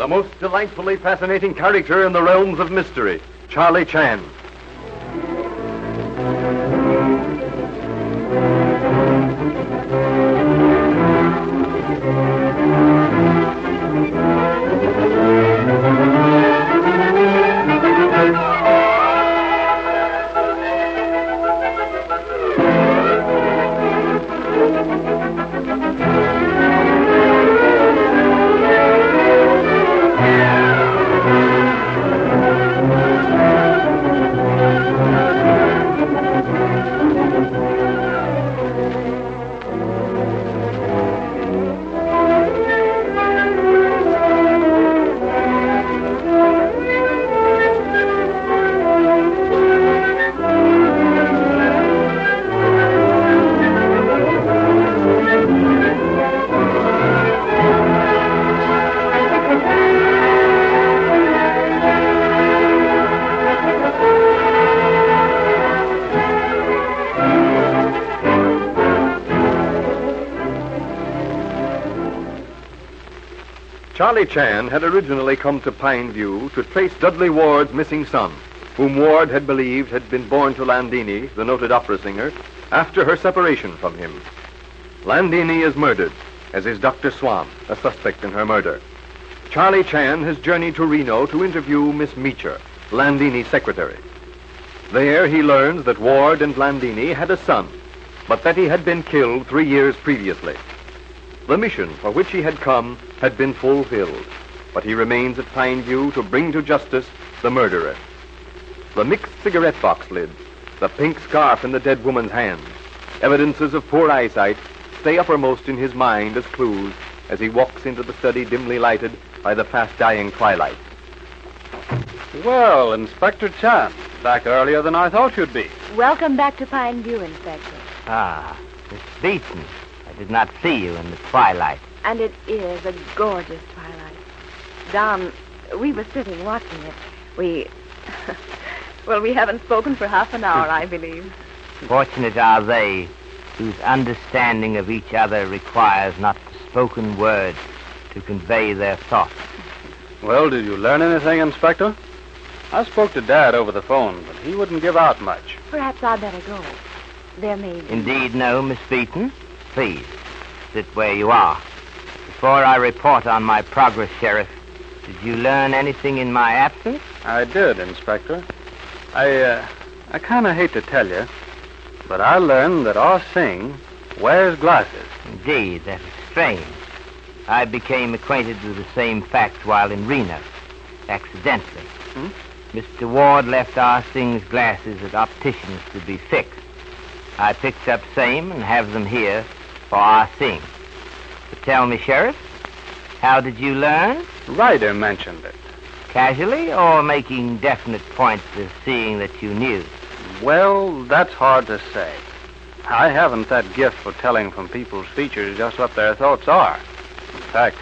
the most delightfully fascinating character in the realms of mystery, Charlie Chan. Charlie Chan had originally come to Pine View to trace Dudley Ward's missing son, whom Ward had believed had been born to Landini, the noted opera singer, after her separation from him. Landini is murdered, as is Dr. Swan, a suspect in her murder. Charlie Chan has journeyed to Reno to interview Miss Meacher, Landini's secretary. There he learns that Ward and Landini had a son, but that he had been killed 3 years previously. The mission for which he had come had been fulfilled, but he remains at Pine View to bring to justice the murderer. The mixed cigarette box lid, the pink scarf in the dead woman's hand, evidences of poor eyesight stay uppermost in his mind as clues as he walks into the study dimly lighted by the fast-dying twilight. Well, Inspector Chan, back earlier than I thought you'd be. Welcome back to Pine View, Inspector. Ah, Miss Beaton. I did not see you in the twilight. And it is a gorgeous twilight. Don, we were sitting watching it. We haven't spoken for half an hour, I believe. Fortunate are they whose understanding of each other requires not the spoken word to convey their thoughts. Well, did you learn anything, Inspector? I spoke to Dad over the phone, but he wouldn't give out much. Perhaps I'd better go. There may be... Indeed, no, Miss Beaton. Please, sit where you are. Before I report on my progress, Sheriff, did you learn anything in my absence? I did, Inspector. I kind of hate to tell you, but I learned that Ah Sing wears glasses. Indeed, that is strange. I became acquainted with the same fact while in Reno, accidentally. Mr. Ward left Ah Sing's glasses at opticians to be fixed. I picked up same and have them here for Ah Sing. But tell me, Sheriff, how did you learn? Ryder mentioned it. Casually or making definite points of seeing that you knew? Well, that's hard to say. I haven't that gift for telling from people's features just what their thoughts are. In fact,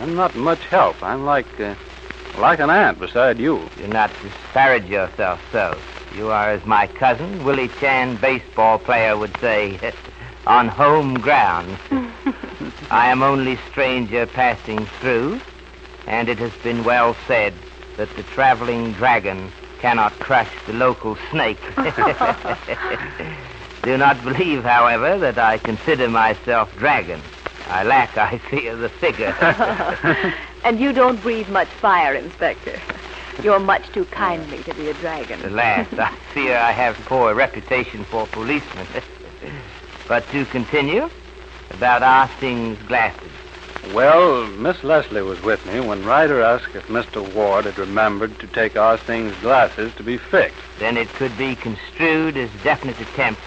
I'm not much help. I'm like an ant beside you. Do not disparage yourself so. You are, as my cousin, Willie Chan, baseball player, would say, on home ground. I am only stranger passing through, and it has been well said that the traveling dragon cannot crush the local snake. Do not believe, however, that I consider myself dragon. I lack, I fear, the figure. And you don't breathe much fire, Inspector. You're much too kindly to be a dragon. Alas, I fear I have poor reputation for policemen. But to continue, about Ah Sing's glasses. Well, Miss Leslie was with me when Ryder asked if Mr. Ward had remembered to take Ah Sing's glasses to be fixed. Then it could be construed as definite attempt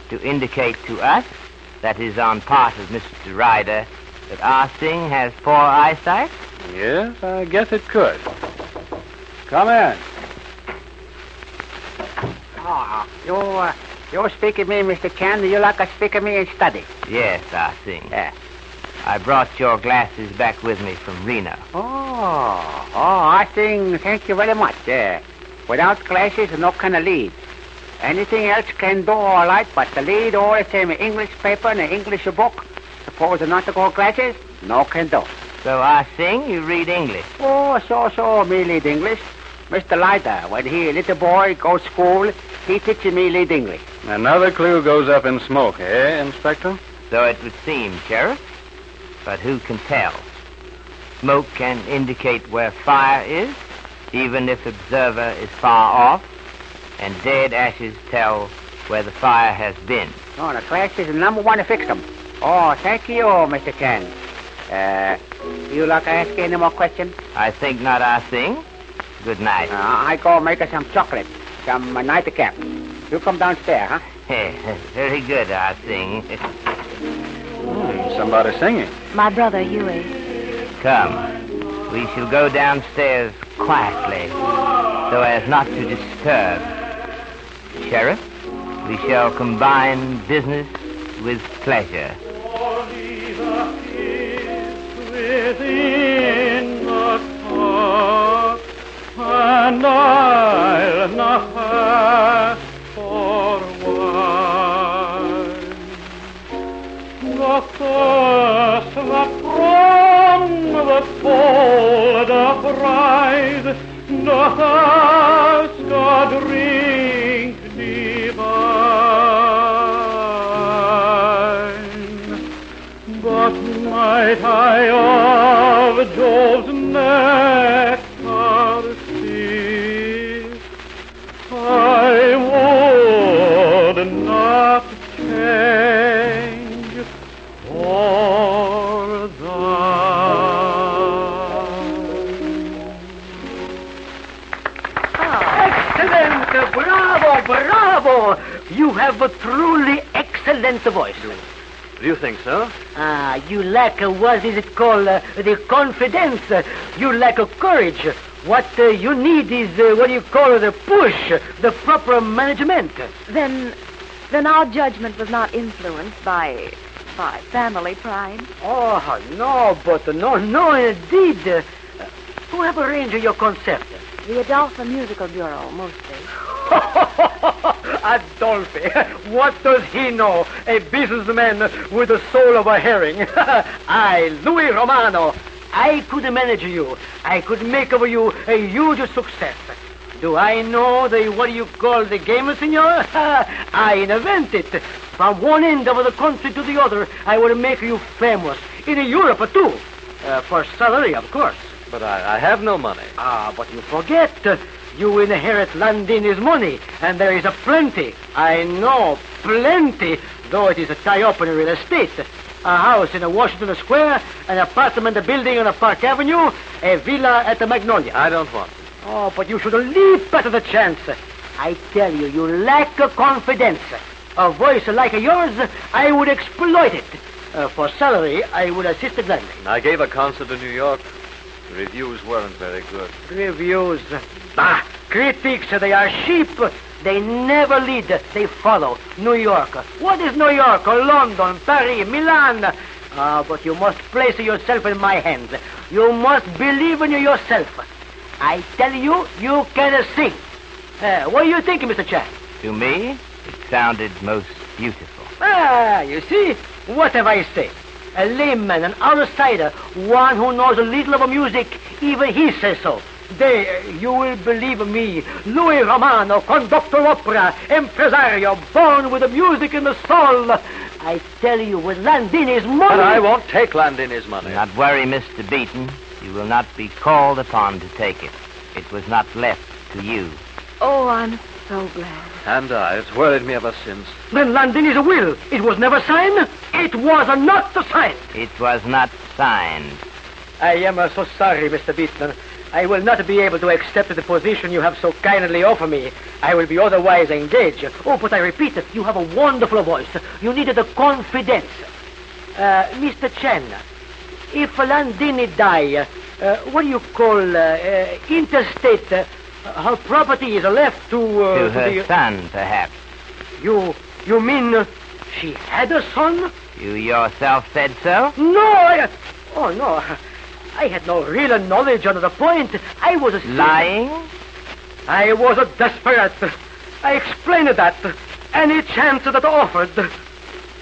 to indicate to us, that is on part of Mr. Ryder, that Ah Sing has poor eyesight? Yes, I guess it could. Come in. You speak of me, Mr. Chan. Do you like to speak of me in study? Yes, Ah Sing. Yeah. I brought your glasses back with me from Reno. I think, thank you very much. Without glasses, no kind of lead. Anything else can do all right, but the lead or it's an English paper and an English book. Suppose not to go glasses, no can do. So I sing, you read English. Oh, so, me lead English. Mr. Leiter, when he little boy go school, he teach me lead English. Another clue goes up in smoke, eh, Inspector? So it would seem, Sheriff. But who can tell? Smoke can indicate where fire is, even if observer is far off, and dead ashes tell where the fire has been. Oh, the class is number one to fix them. Oh, thank you, Mr. Chan. You like to ask any more questions? I think not, I sing. Good night. I go make her some chocolate, some nightcap. You come downstairs, huh? Very good, I sing. Somebody singing. My brother, Huey. Come, we shall go downstairs quietly, so as not to disturb. Sheriff, we shall combine business with pleasure. Within the cup, and I'll not ask for wine. The thirst that from the fold upright doth ask a drink divine. But might I of Jove's nectar sip, I would not change for Excellent! Bravo! You have a truly excellent voice. Do you think so? You lack, what is it called, the confidence. You lack courage. What you need is, what do you call the push, the proper management. Then our judgment was not influenced by family pride. Oh, no, but no, indeed. Who have arranged your concert? The Adolpha Musical Bureau, mostly. Adolphe, what does he know? A businessman with the soul of a herring. I, Louis Romano, I could manage you. I could make of you a huge success. Do I know what you call the game, senor? I invent it. From one end of the country to the other, I will make you famous. In Europe, too. For salary, of course. But I have no money. But you forget. You inherit Landini's money, and there is a plenty. I know, plenty, though it is a tie-up in real estate. A house in Washington Square, an apartment building on Park Avenue, a villa at the Magnolia. I don't want it. Oh, but you should leap at the chance. I tell you, you lack confidence. A voice like yours, I would exploit it. For salary, I would assist gladly. I gave a concert in New York. The reviews weren't very good. Reviews? Bah! Critics, they are sheep. They never lead, they follow. New York. What is New York? London, Paris, Milan. But you must place yourself in my hands. You must believe in yourself. I tell you, you can sing. What do you think, Mr. Chan? To me, it sounded most beautiful. You see? What have I said? A layman, an outsider, one who knows a little of music, even he says so. There, you will believe me, Louis Romano, conductor opera, impresario, born with the music in the soul. I tell you, with Landini's money... But I won't take Landini's money. Do not worry, Mr. Beaton. You will not be called upon to take it. It was not left to you. Oh, I'm so glad. And it's worried me ever since. Then Landini's will, it was never signed? It was not signed. It was not signed. I am so sorry, Mr. Beaton. I will not be able to accept the position you have so kindly offered me. I will be otherwise engaged. Oh, but I repeat, you have a wonderful voice. You needed the confidence. Mr. Chen, if Landini die, what do you call interstate? Her property is left to her son, perhaps. You mean she had a son? You yourself said so? No, no. I had no real knowledge on the point. I was lying? I was desperate. I explained that. Any chance that offered.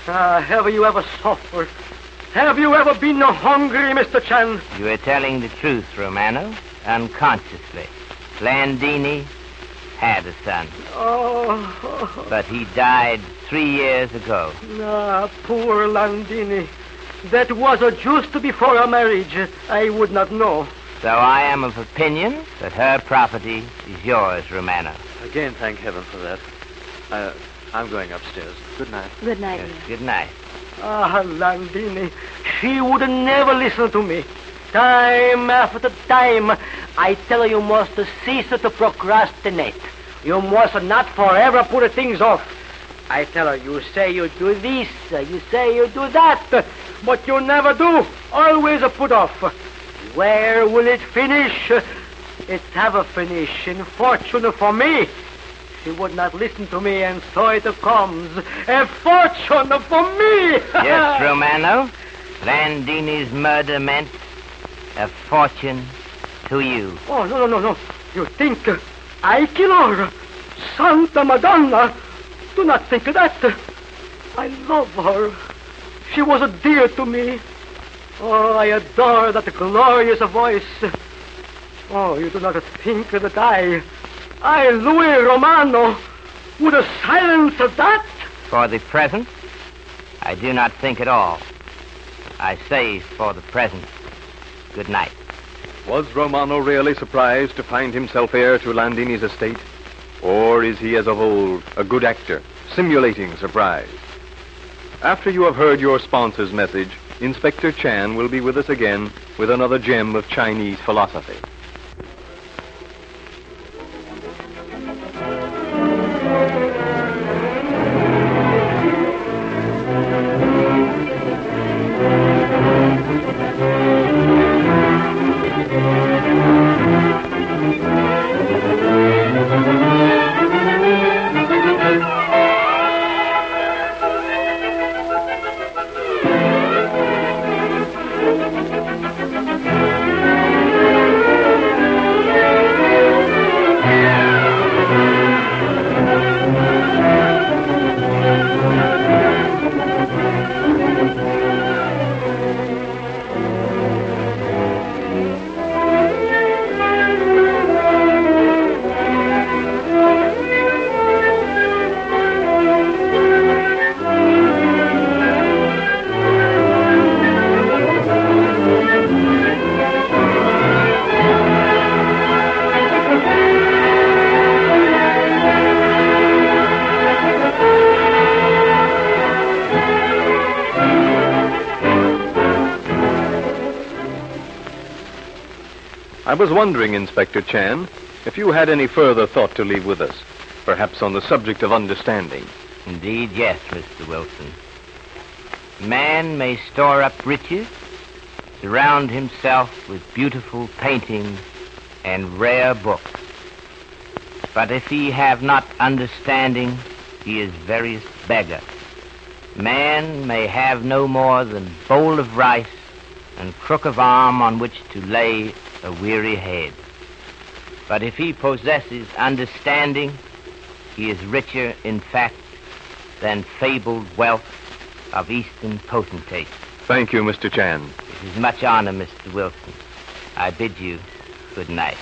Have you ever suffered? Have you ever been hungry, Mr. Chan? You are telling the truth, Romano, unconsciously. Landini had a son, Oh, but he died 3 years ago. poor Landini. That was just before our marriage. I would not know. So I am of opinion that her property is yours, Romano. Again, thank heaven for that. I'm going upstairs. Good night. Good night, Yes, dear. good night. Landini. She would never listen to me. Time after time, I tell her you must cease to procrastinate. You must not forever put things off. I tell her, you say you do this, you say you do that, but you never do. Always put off. Where will it finish? It have a finish in fortune for me. She would not listen to me, and so it comes. A fortune for me! Yes, Romano. Landini's murder meant a fortune to you. Oh, no. You think I kill her? Santa Madonna! Do not think of that. I love her. She was dear to me. Oh, I adore that glorious voice. Oh, you do not think that I, Louis Romano, would silence that? For the present, I do not think at all. I say for the present, good night. Was Romano really surprised to find himself heir to Landini's estate? Or is he, as of old, a good actor, simulating surprise? After you have heard your sponsor's message, Inspector Chan will be with us again with another gem of Chinese philosophy. I was wondering, Inspector Chan, if you had any further thought to leave with us, perhaps on the subject of understanding. Indeed, yes, Mr. Wilson. Man may store up riches, surround himself with beautiful paintings and rare books. But if he have not understanding, he is veriest beggar. Man may have no more than bowl of rice and crook of arm on which to lay a weary head. But if he possesses understanding, he is richer in fact than fabled wealth of Eastern potentates. Thank you, Mr. Chan. It is much honor, Mr. Wilson. I bid you good night.